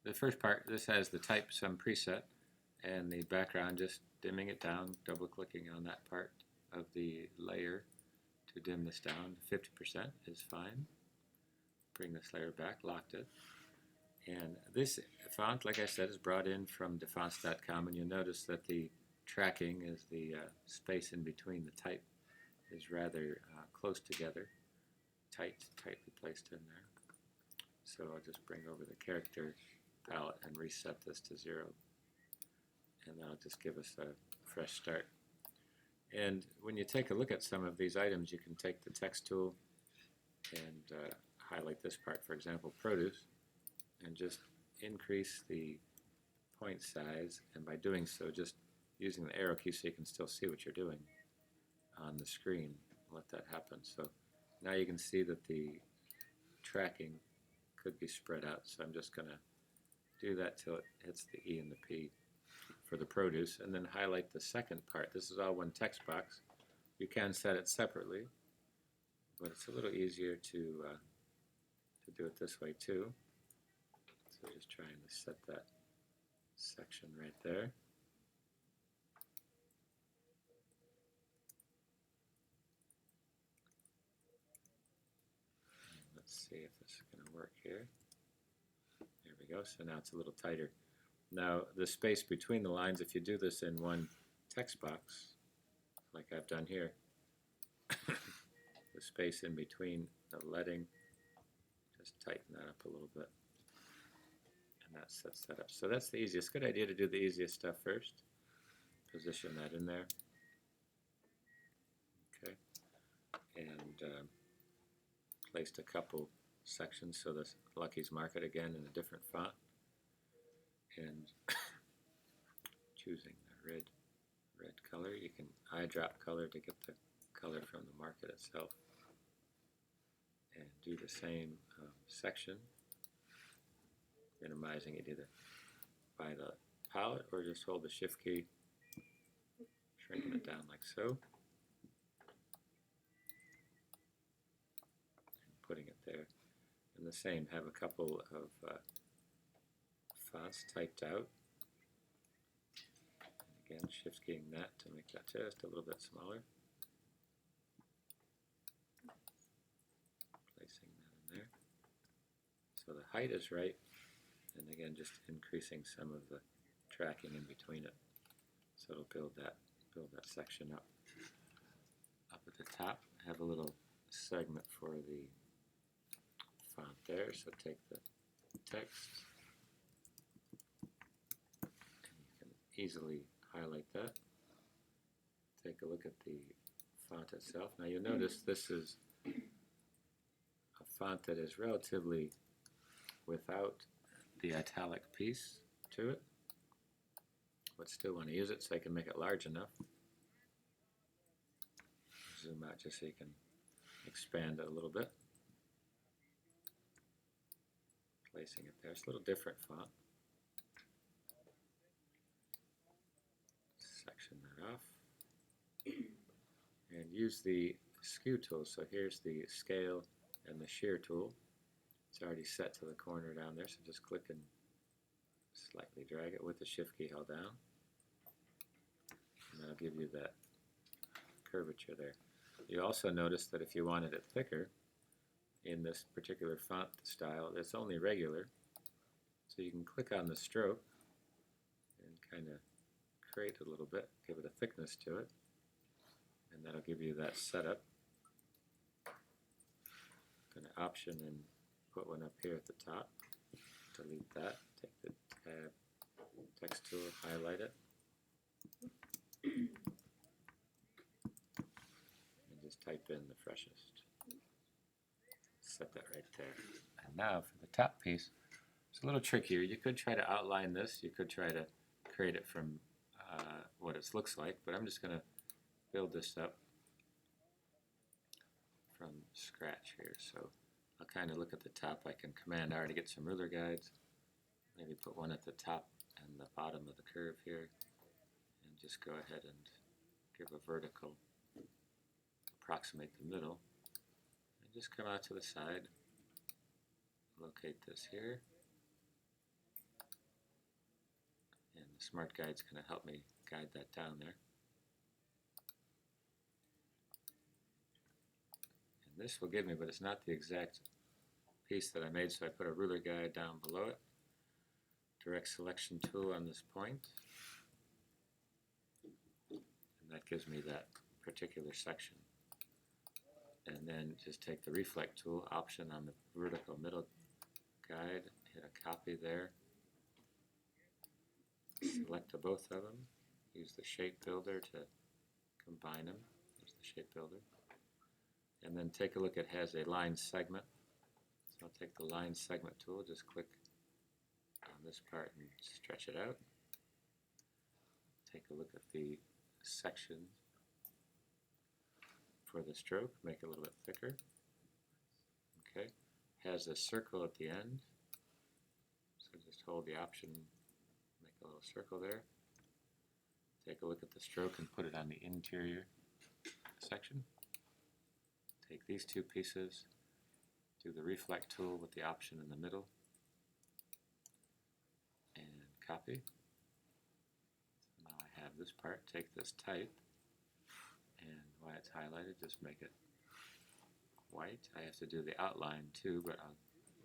the first part, this has the type sum preset and the background, just dimming it down, double clicking on that part of the layer to dim this down. 50% is fine. Bring this layer back, locked it. And this font, like I said, is brought in from defonts.com, and you'll notice that the tracking is the space in between the type is rather close together, tightly placed in there. So I'll just bring over the character palette and reset this to 0, and that'll just give us a fresh start. And when you take a look at some of these items, you can take the text tool and highlight this part, for example, produce, and just increase the point size, and by doing so, just using the arrow key so you can still see what you're doing on the screen, let that happen. So now you can see that the tracking could be spread out, so I'm just going to do that till it hits the E and the P for the produce, and then highlight the second part. This is all one text box. You can set it separately, but it's a little easier to do it this way too. So just trying to set that section right there. Let's see if this is going to work here. There we go. So now it's a little tighter. Now the space between the lines, if you do this in one text box, like I've done here, the space in between the leading, just tighten that up a little bit. And that sets that up. So that's the easiest. Good idea to do the easiest stuff first. Position that in there. Okay. And placed a couple sections so this Lucky's Market again in a different font. And choosing the red color. You can eyedrop color to get the color from the market itself. And do the same section, minimizing it either by the palette or just hold the shift key, shrinking it down like so, and putting it there. And the same, have a couple of fonts typed out. And again, shift keying that to make that just a little bit smaller. Placing that in there. So the height is right, and again, just increasing some of the tracking in between it. So it'll build that section up. Up at the top, have a little segment for the font there. So take the text, and you can easily highlight that. Take a look at the font itself. Now you'll notice this is a font that is relatively without the italic piece to it, but still want to use it, so I can make it large enough. Zoom out just so you can expand it a little bit. Placing it there. It's a little different font. Section that off. And use the skew tool. So here's the scale and the shear tool. It's already set to the corner down there, so just click and slightly drag it with the shift key held down. And that'll give you that curvature there. You also notice that if you wanted it thicker in this particular font style, it's only regular. So you can click on the stroke and kind of create a little bit, give it a thickness to it, and that'll give you that setup. I'm going to option and put one up here at the top. Delete that. Take the tab text tool, highlight it, and just type in the freshest. Set that right there. And now for the top piece, it's a little trickier. You could try to outline this. You could try to create it from what it looks like, but I'm just going to build this up from scratch here. So I'll kind of look at the top. I can Command R to get some ruler guides. Maybe put one at the top and the bottom of the curve here, and just go ahead and give a vertical, approximate the middle, and just come out to the side, locate this here, Smart Guide's going to help me guide that down there. And this will give me, but it's not the exact piece that I made, so I put a ruler guide down below it. Direct selection tool on this point. And that gives me that particular section. And then just take the reflect tool, option on the vertical middle guide, hit a copy there. Select both of them. Use the shape builder to combine them. There's the shape builder. And then take a look, it has a line segment. So I'll take the line segment tool, just click on this part and stretch it out. Take a look at the section for the stroke, make it a little bit thicker. Okay, has a circle at the end. So just hold the option, make a little circle there. Take a look at the stroke and put it on the interior section. Take these two pieces, do the reflect tool with the option in the middle, and copy. So now I have this part. Take this type, and while it's highlighted, just make it white. I have to do the outline too, but I'll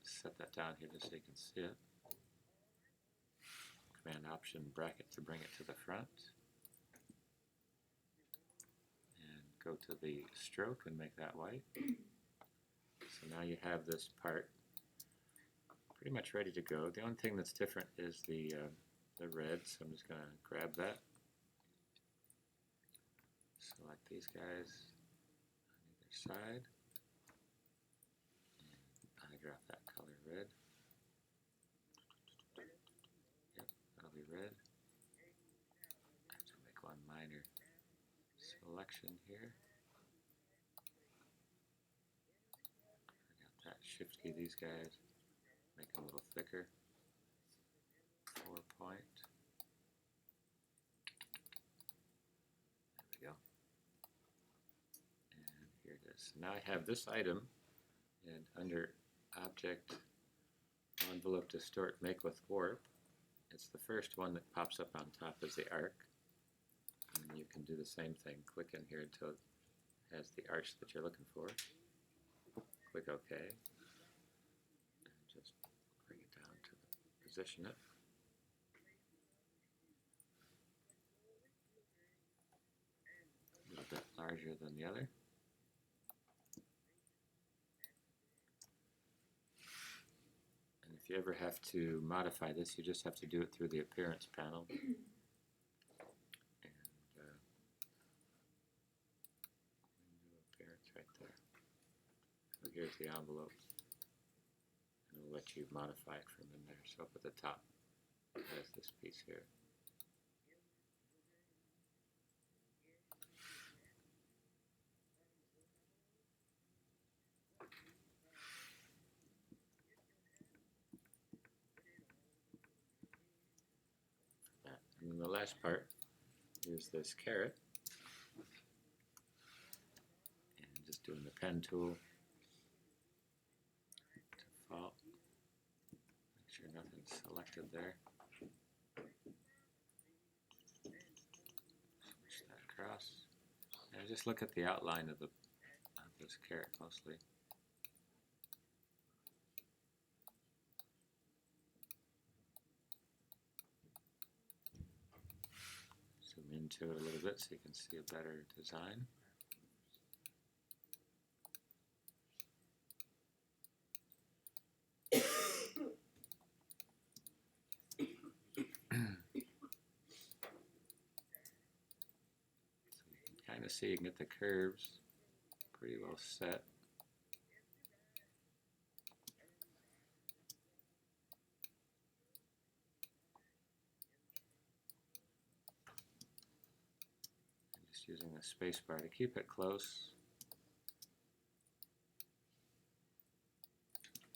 set that down here just so you can see it. Command Option bracket to bring it to the front. And go to the stroke and make that white. So now you have this part pretty much ready to go. The only thing that's different is the red, so I'm just going to grab that. Select these guys on either side. And I drop that color red. Yep, that'll be red. I have to make one minor selection here. Forgot that. Shift key these guys. Make them a little thicker. 4 point. There we go. And here it is. Now I have this item, and under Object, Envelope, Distort, Make with Warp, it's the first one that pops up on top as the arc. And you can do the same thing. Click in here until it has the arch that you're looking for. Click OK. And just bring it down to position it. A little bit larger than the other. And if you ever have to modify this, you just have to do it through the Appearance panel. Here's the envelope, and it'll let you modify it from in there. So up at the top, it has this piece here. That. And then the last part is this caret, and just doing the pen tool. Make sure nothing's selected there. Switch that across. And just look at the outline of this caret mostly. Zoom into it a little bit so you can see a better design. See, you can get the curves pretty well set. I'm just using the space bar to keep it close.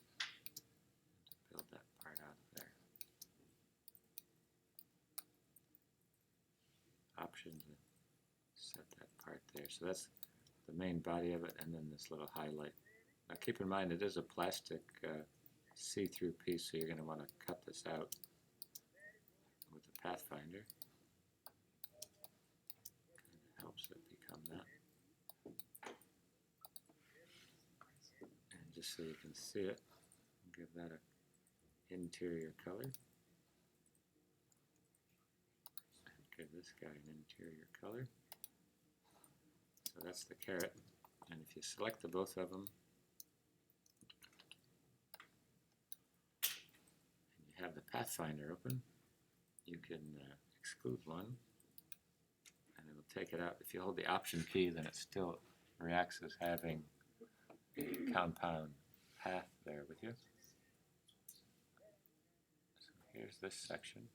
To build that part out of there. Options. Set that part there. So that's the main body of it, and then this little highlight. Now keep in mind it is a plastic see-through piece, so you're going to want to cut this out with the Pathfinder. Kind of helps it become that. And just so you can see it, give that an interior color. And give this guy an interior color. So that's the carrot. And if you select the both of them, and you have the Pathfinder open, you can exclude one, and it'll take it out. If you hold the Option key, then it still reacts as having a compound path there with you. So here's this section.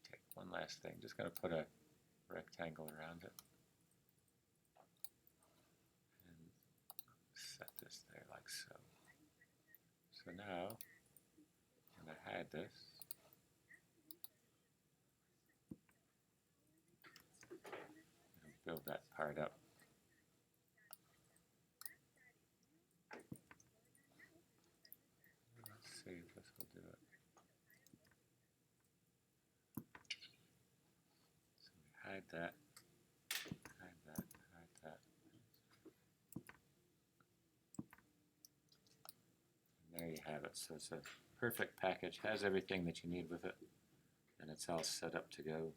Take one last thing. Just going to put a rectangle around it. And set this there like so. So now I'm going to hide this. And build that part up. Let's see if this will do it. So we hide that, hide that, hide that. And there you have it. So it's a perfect package, has everything that you need with it, and it's all set up to go